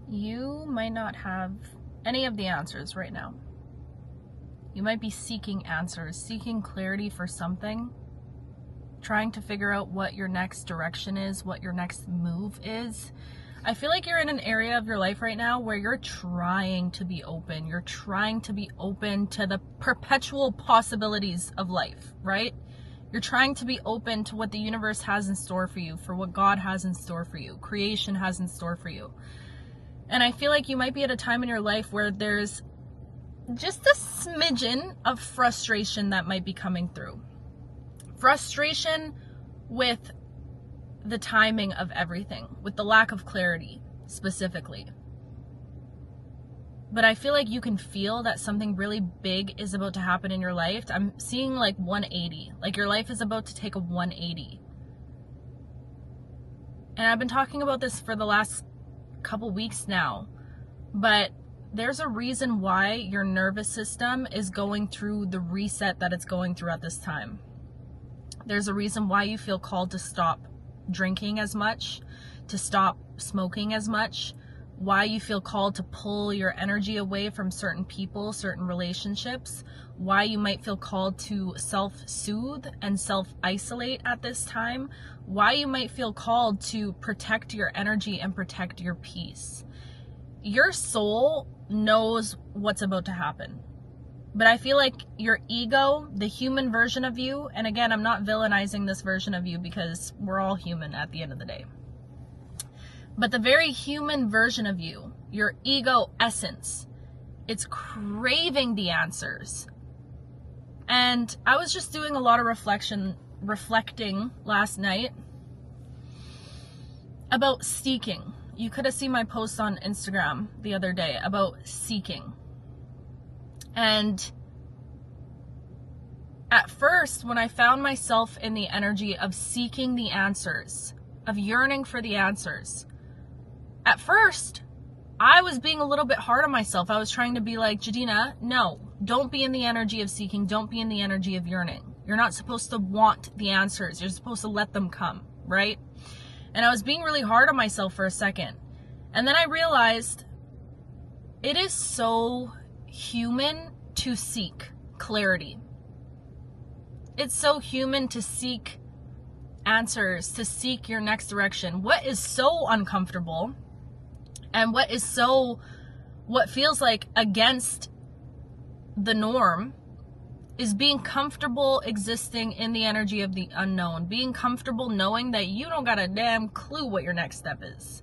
You might not have any of the answers right now. You might be seeking answers, seeking clarity for something, trying to figure out what your next direction is, what your next move is. I feel like you're in an area of your life right now where you're trying to be open. You're trying to be open to the perpetual possibilities of life, right? You're trying to be open to what the universe has in store for you, for what God has in store for you, creation has in store for you. And I feel like you might be at a time in your life where there's just a smidgen of frustration that might be coming through. Frustration with the timing of everything, with the lack of clarity specifically. But I feel like you can feel that something really big is about to happen in your life. I'm seeing like 180, like your life is about to take a 180. And I've been talking about this for the last couple weeks now, but there's a reason why your nervous system is going through the reset that it's going through at this time. There's a reason why you feel called to stop drinking as much, to stop smoking as much, why you feel called to pull your energy away from certain people, certain relationships, why you might feel called to self-soothe and self-isolate at this time, why you might feel called to protect your energy and protect your peace. Your soul knows what's about to happen. But I feel like your ego, the human version of you, and again, I'm not villainizing this version of you because we're all human at the end of the day. But the very human version of you, your ego essence, it's craving the answers. And I was just doing a lot of reflecting last night about seeking. You could have seen my post on Instagram the other day about seeking. And at first, when I found myself in the energy of seeking the answers, of yearning for the answers, at first, I was being a little bit hard on myself. I was trying to be like, Jadina, no, don't be in the energy of seeking. Don't be in the energy of yearning. You're not supposed to want the answers. You're supposed to let them come, right? And I was being really hard on myself for a second. And then I realized it is so human to seek clarity. It's so human to seek answers, to seek your next direction. What is so uncomfortable and what feels like against the norm is being comfortable existing in the energy of the unknown, being comfortable knowing that you don't got a damn clue what your next step is.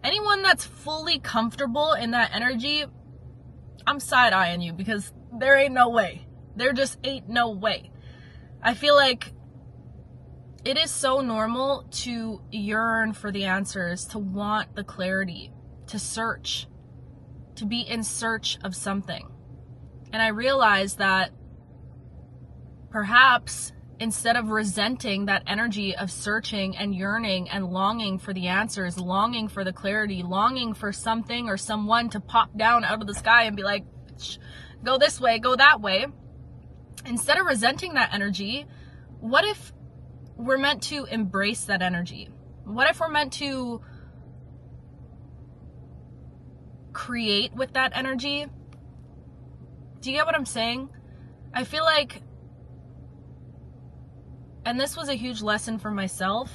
Anyone that's fully comfortable in that energy, I'm side-eyeing you because there ain't no way. There just ain't no way. I feel like it is so normal to yearn for the answers, to want the clarity, to search, to be in search of something. And I realized that perhaps instead of resenting that energy of searching and yearning and longing for the answers, longing for the clarity, longing for something or someone to pop down out of the sky and be like, go this way, go that way. Instead of resenting that energy, what if we're meant to embrace that energy? What if we're meant to create with that energy? Do you get what I'm saying? I feel like, and this was a huge lesson for myself,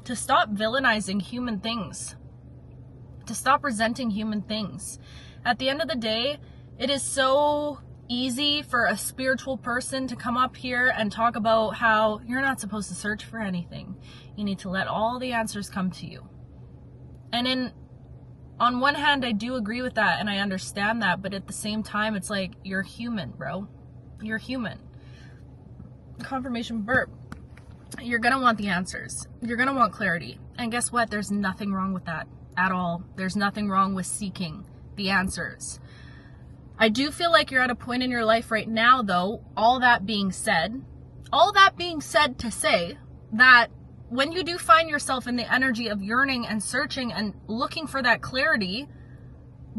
to stop villainizing human things, to stop resenting human things. At the end of the day, it is so easy for a spiritual person to come up here and talk about how you're not supposed to search for anything. You need to let all the answers come to you. And on one hand, I do agree with that and I understand that, but at the same time, it's like, you're human, bro. You're human. Confirmation burp. You're gonna want the answers. You're gonna want clarity. And guess what? There's nothing wrong with that at all. There's nothing wrong with seeking the answers. I do feel like you're at a point in your life right now, though, all that being said to say that when you do find yourself in the energy of yearning and searching and looking for that clarity,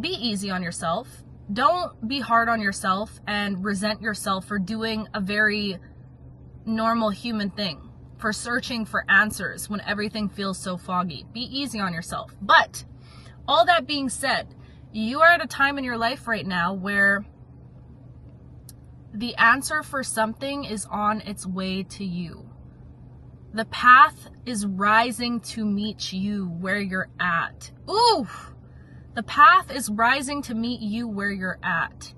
be easy on yourself. Don't be hard on yourself and resent yourself for doing a very normal human thing, for searching for answers when everything feels so foggy. Be easy on yourself. But All that being said, you are at a time in your life right now where the answer for something is on its way to you. The path is rising to meet you where you're at. Ooh! The path is rising to meet you where you're at.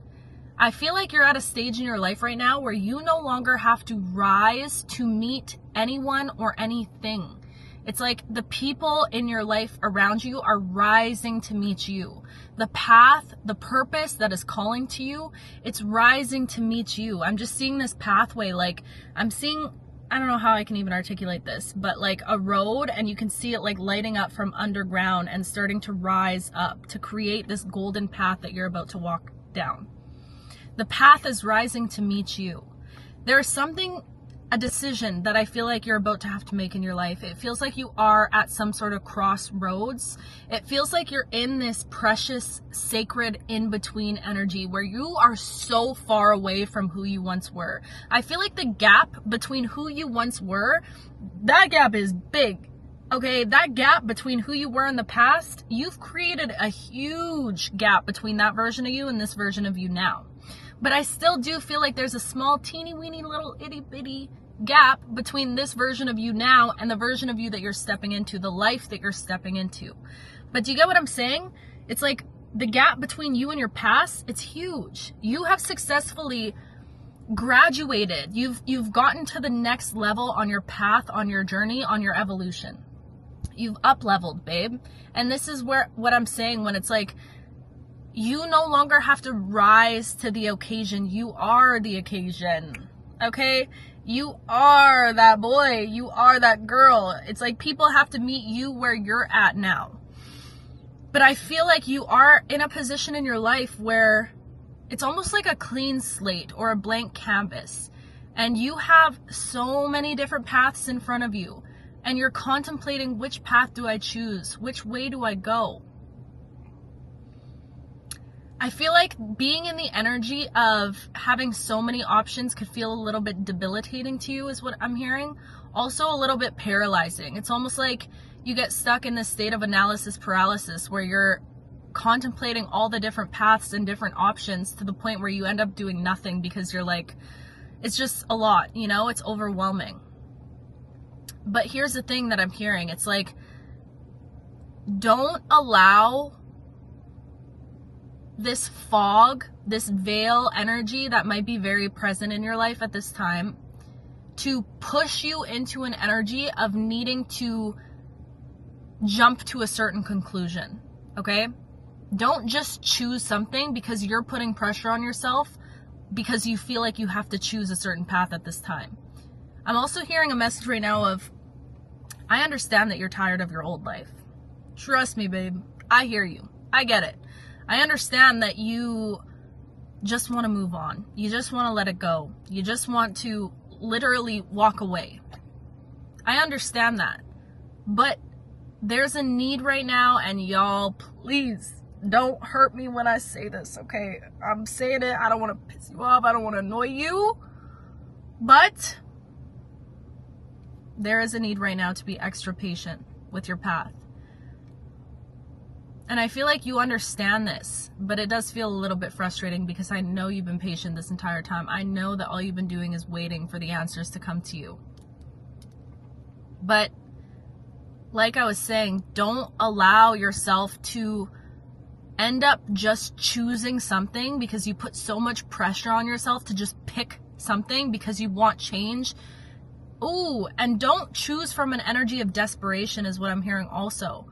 I feel like you're at a stage in your life right now where you no longer have to rise to meet anyone or anything. It's like the people in your life around you are rising to meet you. The path, the purpose that is calling to you, it's rising to meet you. I'm just seeing this pathway, like I'm seeing, I don't know how I can even articulate this, but like a road, and you can see it like lighting up from underground and starting to rise up to create this golden path that you're about to walk down. The path is rising to meet you. There is something, a decision that I feel like you're about to have to make in your life. It feels like you are at some sort of crossroads. It feels like you're in this precious, sacred in-between energy where you are so far away from who you once were. I feel like the gap between who you once were, that gap is big. Okay, that gap between who you were in the past, you've created a huge gap between that version of you and this version of you now. But I still do feel like there's a small, teeny weeny little itty bitty gap between this version of you now and the version of you that you're stepping into, the life that you're stepping into. But do you get what I'm saying? It's like the gap between you and your past, it's huge. You have successfully graduated. You've gotten to the next level on your path, on your journey, on your evolution. You've up-leveled, babe. And this is what I'm saying when it's like, you no longer have to rise to the occasion. You are the occasion. Okay? You are that boy. You are that girl. It's like people have to meet you where you're at now. But I feel like you are in a position in your life where it's almost like a clean slate or a blank canvas. And you have so many different paths in front of you. And you're contemplating, which path do I choose? Which way do I go? I feel like being in the energy of having so many options could feel a little bit debilitating to you, is what I'm hearing. Also a little bit paralyzing. It's almost like you get stuck in this state of analysis paralysis where you're contemplating all the different paths and different options to the point where you end up doing nothing because you're like, it's just a lot, you know, it's overwhelming. But here's the thing that I'm hearing. It's like, don't allow this fog, this veil energy that might be very present in your life at this time to push you into an energy of needing to jump to a certain conclusion, okay? Don't just choose something because you're putting pressure on yourself because you feel like you have to choose a certain path at this time. I'm also hearing a message right now of, I understand that you're tired of your old life. Trust me, babe. I hear you. I get it. I understand that you just want to move on. You just want to let it go. You just want to literally walk away. I understand that. But there's a need right now, and y'all, please don't hurt me when I say this, okay? I'm saying it. I don't want to piss you off. I don't want to annoy you. But there is a need right now to be extra patient with your path. And I feel like you understand this, but it does feel a little bit frustrating because I know you've been patient this entire time. I know that all you've been doing is waiting for the answers to come to you. But like I was saying, don't allow yourself to end up just choosing something because you put so much pressure on yourself to just pick something because you want change. Ooh, and don't choose from an energy of desperation is what I'm hearing also.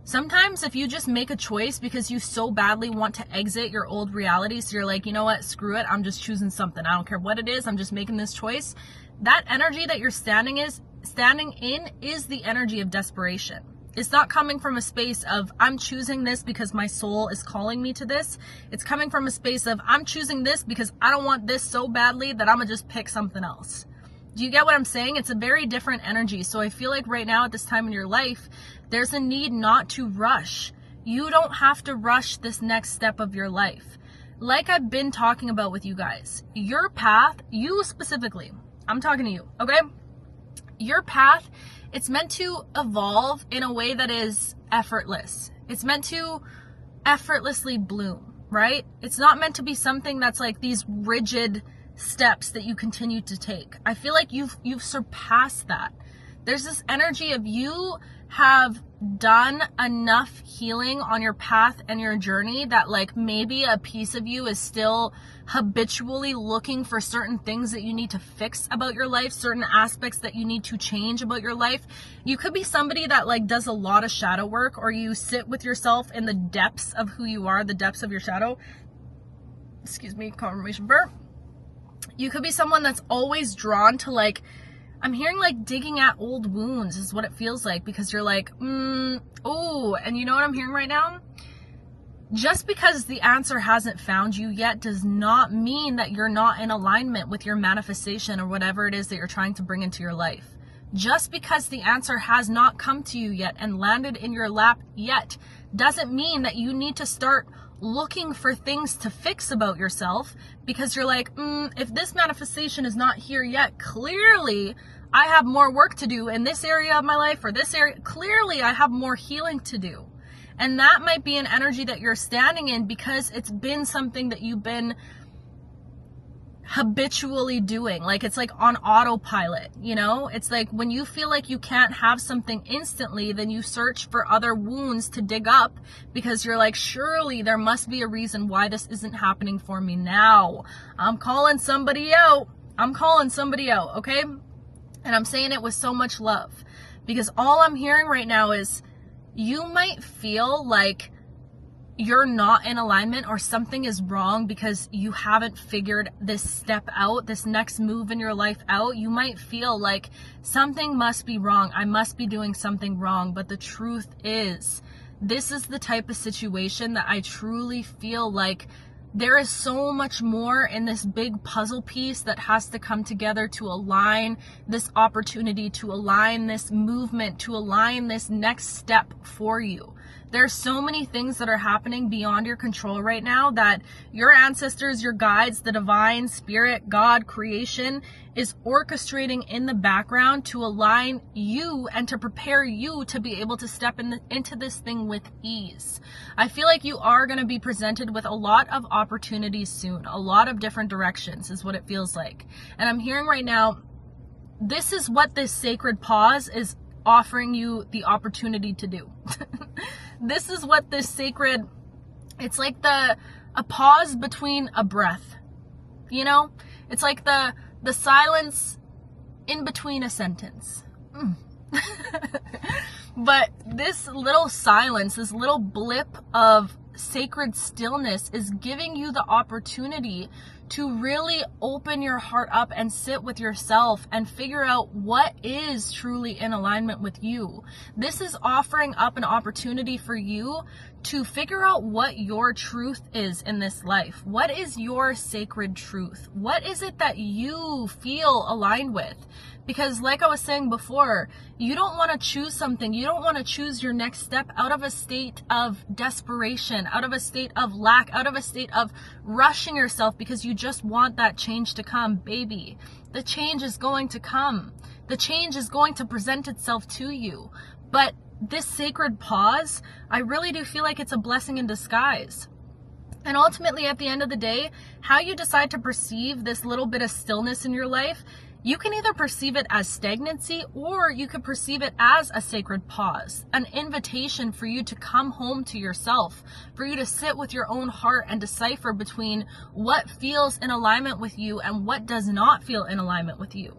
Sometimes if you just make a choice because you so badly want to exit your old reality, so you're like, you know what, screw it, I'm just choosing something. I don't care what it is, I'm just making this choice. That energy that you're standing in is the energy of desperation. It's not coming from a space of, I'm choosing this because my soul is calling me to this. It's coming from a space of, I'm choosing this because I don't want this so badly that I'm gonna just pick something else. Do you get what I'm saying? It's a very different energy. So I feel like right now at this time in your life, there's a need not to rush. You don't have to rush this next step of your life. Like I've been talking about with you guys, your path, you specifically, I'm talking to you, okay? Your path, it's meant to evolve in a way that is effortless. It's meant to effortlessly bloom, right? It's not meant to be something that's like these rigid steps that you continue to take. I feel like you've surpassed that. There's this energy of you have done enough healing on your path and your journey that like maybe a piece of you is still habitually looking for certain things that you need to fix about your life, certain aspects that you need to change about your life. You could be somebody that like does a lot of shadow work, or you sit with yourself in the depths of who you are, the depths of your shadow. Excuse me, confirmation burp. You could be someone that's always drawn to like, I'm hearing like digging at old wounds is what it feels like, because you're like, oh, and you know what I'm hearing right now? Just because the answer hasn't found you yet does not mean that you're not in alignment with your manifestation or whatever it is that you're trying to bring into your life. Just because the answer has not come to you yet and landed in your lap yet doesn't mean that you need to start looking for things to fix about yourself, because you're like, if this manifestation is not here yet, clearly I have more work to do in this area of my life, or this area. Clearly I have more healing to do. And that might be an energy that you're standing in because it's been something that you've been habitually doing. Like it's like on autopilot, you know? It's like when you feel like you can't have something instantly, then you search for other wounds to dig up, because you're like, surely there must be a reason why this isn't happening for me now. I'm calling somebody out. Okay? And I'm saying it with so much love, because all I'm hearing right now is you might feel like you're not in alignment or something is wrong because you haven't figured this step out, this next move in your life out. You might feel like something must be wrong. I must be doing something wrong. But the truth is, this is the type of situation that I truly feel like there is so much more in this big puzzle piece that has to come together to align this opportunity, to align this movement, to align this next step for you. There's so many things that are happening beyond your control right now that your ancestors, your guides, the divine spirit, God, creation is orchestrating in the background to align you and to prepare you to be able to step into this thing with ease. I feel like you are going to be presented with a lot of opportunities soon, a lot of different directions is what it feels like. And I'm hearing right now, this is what this sacred pause is offering you the opportunity to do. This is what this sacred, it's like a pause between a breath, you know? It's like the silence in between a sentence. But this little silence, this little blip of sacred stillness is giving you the opportunity to really open your heart up and sit with yourself and figure out what is truly in alignment with you. This is offering up an opportunity for you to figure out what your truth is in this life. What is your sacred truth? What is it that you feel aligned with? Because like I was saying before, you don't want to choose something. You don't want to choose your next step out of a state of desperation, out of a state of lack, out of a state of rushing yourself because you just want that change to come. Baby, the change is going to come. The change is going to present itself to you. But this sacred pause, I really do feel like it's a blessing in disguise. And ultimately, at the end of the day, how you decide to perceive this little bit of stillness in your life, you can either perceive it as stagnancy, or you could perceive it as a sacred pause, an invitation for you to come home to yourself, for you to sit with your own heart and decipher between what feels in alignment with you and what does not feel in alignment with you.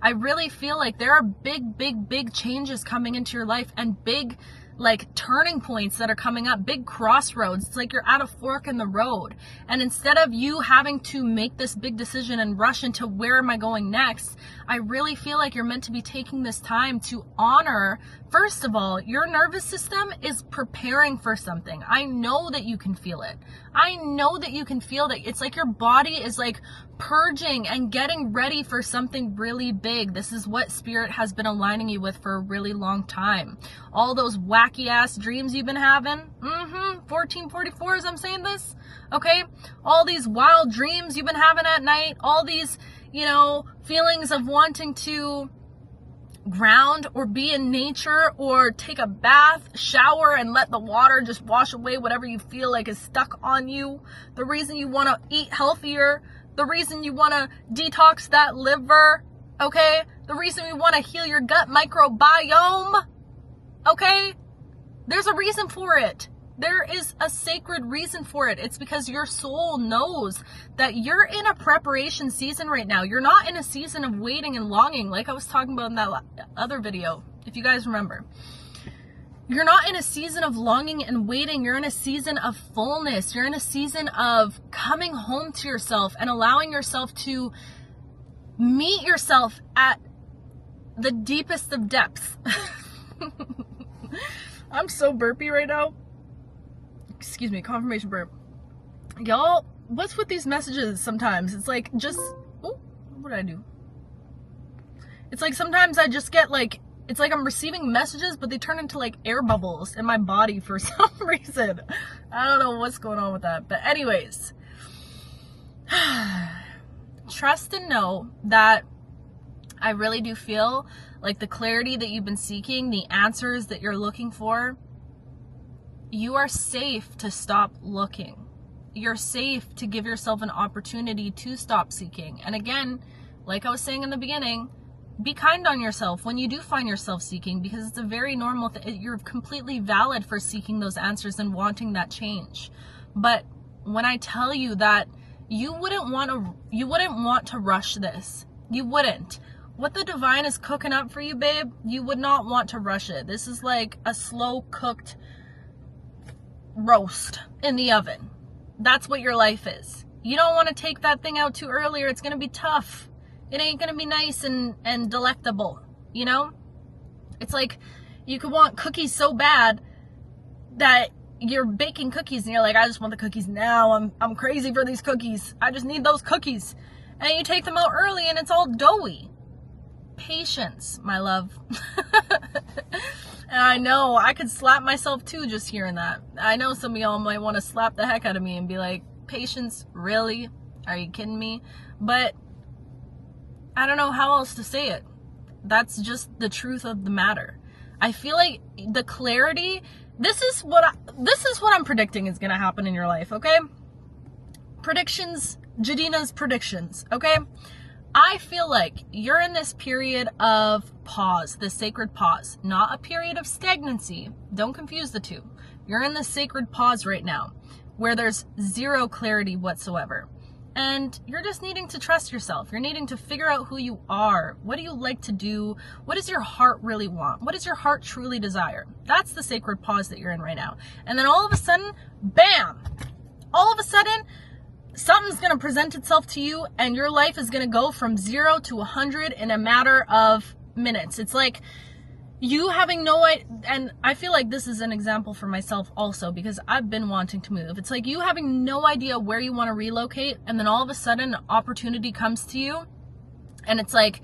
I really feel like there are big changes coming into your life, and big like turning points that are coming up, big crossroads. It's like you're at a fork in the road. And instead of you having to make this big decision and rush into where am I going next, I really feel like you're meant to be taking this time to honor, first of all, your nervous system is preparing for something. I know that you can feel it. I know that you can feel that. It's like your body is like purging and getting ready for something really big. This is what spirit has been aligning you with for a really long time. All those wacky ass dreams you've been having. 1444s, I'm saying this. Okay. All these wild dreams you've been having at night. All these, feelings of wanting to ground or be in nature or take a bath, shower, and let the water just wash away whatever you feel like is stuck on you. The reason you want to eat healthier, the reason you want to detox that liver, okay? The reason you want to heal your gut microbiome, okay? There's a reason for it. There is a sacred reason for it. It's because your soul knows that you're in a preparation season right now. You're not in a season of waiting and longing, like I was talking about in that other video, if you guys remember. You're not in a season of longing and waiting. You're in a season of fullness. You're in a season of coming home to yourself and allowing yourself to meet yourself at the deepest of depths. I'm so burpy right now. Excuse me, confirmation burp. Y'all, what's with these messages sometimes? It's like just, oh, what did I do? It's like sometimes I just get like, it's like I'm receiving messages, but they turn into like air bubbles in my body for some reason. I don't know what's going on with that. But anyways, trust and know that I really do feel like the clarity that you've been seeking, the answers that you're looking for, you are safe to stop looking. You're safe to give yourself an opportunity to stop seeking. And again, like I was saying in the beginning, be kind on yourself when you do find yourself seeking, because it's a very normal thing. You're completely valid for seeking those answers and wanting that change. But when I tell you that you wouldn't want to rush this. You wouldn't. What the divine is cooking up for you, babe, you would not want to rush it. This is like a slow cooked roast in the oven. That's what your life is. You don't want to take that thing out too early or it's going to be tough. It ain't going to be nice and delectable, you know? It's like you could want cookies so bad that you're baking cookies and you're like, I just want the cookies now. I'm crazy for these cookies. I just need those cookies. And you take them out early and it's all doughy. Patience, my love. And I know I could slap myself too just hearing that. I know some of y'all might want to slap the heck out of me and be like, patience, really? Are you kidding me? But I don't know how else to say it. That's just the truth of the matter. I feel like the clarity, this is what I'm predicting is going to happen in your life, okay? Predictions, Jadina's predictions, okay? I feel like you're in this period of pause, this sacred pause, not a period of stagnancy. Don't confuse the two. You're in this sacred pause right now where there's zero clarity whatsoever. And you're just needing to trust yourself. You're needing to figure out who you are. What do you like to do? What does your heart really want? What does your heart truly desire? That's the sacred pause that you're in right now. And then all of a sudden, bam! All of a sudden, something's going to present itself to you and your life is going to go from 0 to 100 in a matter of minutes. It's like you having no idea, and I feel like this is an example for myself also because I've been wanting to move. It's like you having no idea where you want to relocate and then all of a sudden an opportunity comes to you and it's like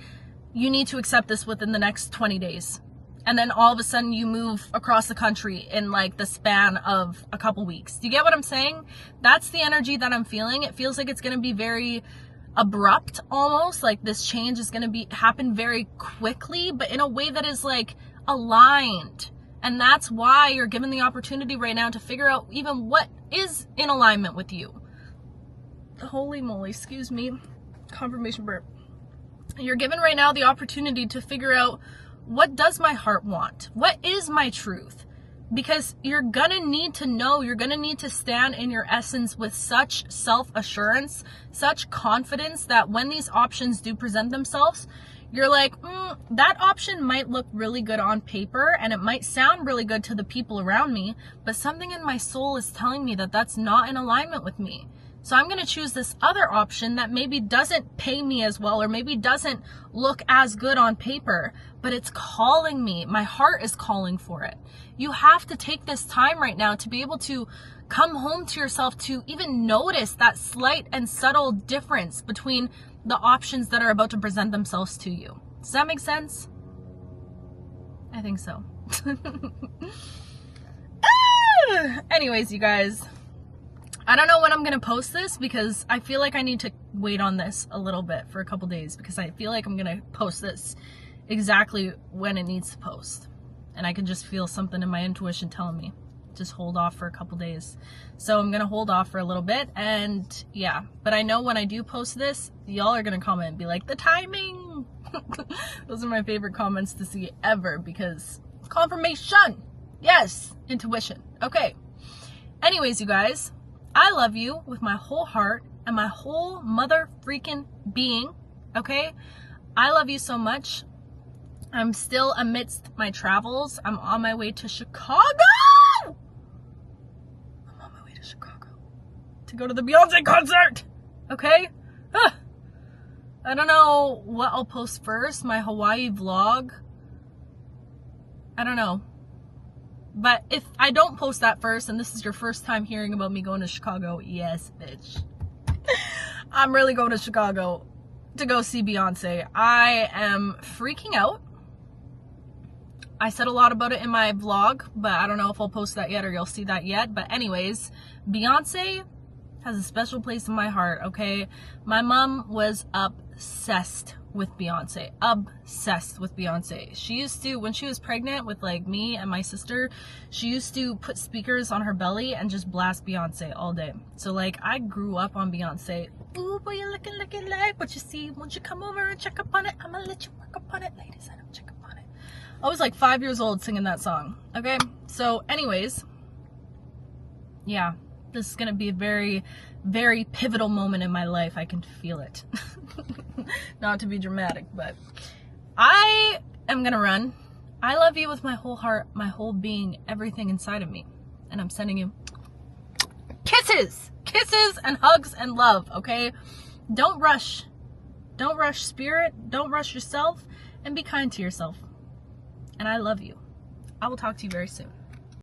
you need to accept this within the next 20 days. And then all of a sudden you move across the country in like the span of a couple weeks. Do you get what I'm saying? That's the energy that I'm feeling. It feels like it's going to be very abrupt almost. Like this change is going to happen very quickly, but in a way that is like aligned. And that's why you're given the opportunity right now to figure out even what is in alignment with you. Holy moly, excuse me. Confirmation burp. You're given right now the opportunity to figure out, what does my heart want? What is my truth? Because you're gonna need to know, you're gonna need to stand in your essence with such self-assurance, such confidence that when these options do present themselves, you're like, that option might look really good on paper and it might sound really good to the people around me, but something in my soul is telling me that that's not in alignment with me. So I'm going to choose this other option that maybe doesn't pay me as well or maybe doesn't look as good on paper, but it's calling me. My heart is calling for it. You have to take this time right now to be able to come home to yourself, to even notice that slight and subtle difference between the options that are about to present themselves to you. Does that make sense? I think so. Anyways, you guys, I don't know when I'm going to post this because I feel like I need to wait on this a little bit for a couple days because I feel like I'm going to post this exactly when it needs to post. And I can just feel something in my intuition telling me, just hold off for a couple days. So I'm going to hold off for a little bit, and yeah. But I know when I do post this, y'all are going to comment and be like, the timing! Those are my favorite comments to see ever, because confirmation! Yes! Intuition. Okay. Anyways, you guys, I love you with my whole heart and my whole mother freaking being, okay? I love you so much. I'm still amidst my travels. I'm on my way to Chicago! I'm on my way to Chicago to go to the Beyonce concert, okay? I don't know what I'll post first, my Hawaii vlog. I don't know. But if I don't post that first, and this is your first time hearing about me going to Chicago, yes, bitch. I'm really going to Chicago to go see Beyonce. I am freaking out. I said a lot about it in my vlog, but I don't know if I'll post that yet or you'll see that yet. But anyways, Beyonce has a special place in my heart, okay? My mom was obsessed with Beyonce. Obsessed with Beyonce. She used to, when she was pregnant with like me and my sister, she used to put speakers on her belly and just blast Beyonce all day. So like I grew up on Beyonce. Ooh, boy, you're looking like what you see. Won't you come over and check up on it? I'm gonna let you work up on it, ladies. I don't check up on it. I was like 5 years old singing that song. Okay, so anyways, yeah, this is gonna be a very, very pivotal moment in my life. I can feel it. Not to be dramatic, but I am gonna run. I love you with my whole heart, my whole being, everything inside of me, and I'm sending you kisses and hugs and love. Okay, don't rush spirit, don't rush yourself, and be kind to yourself. And I love you. I will talk to you very soon.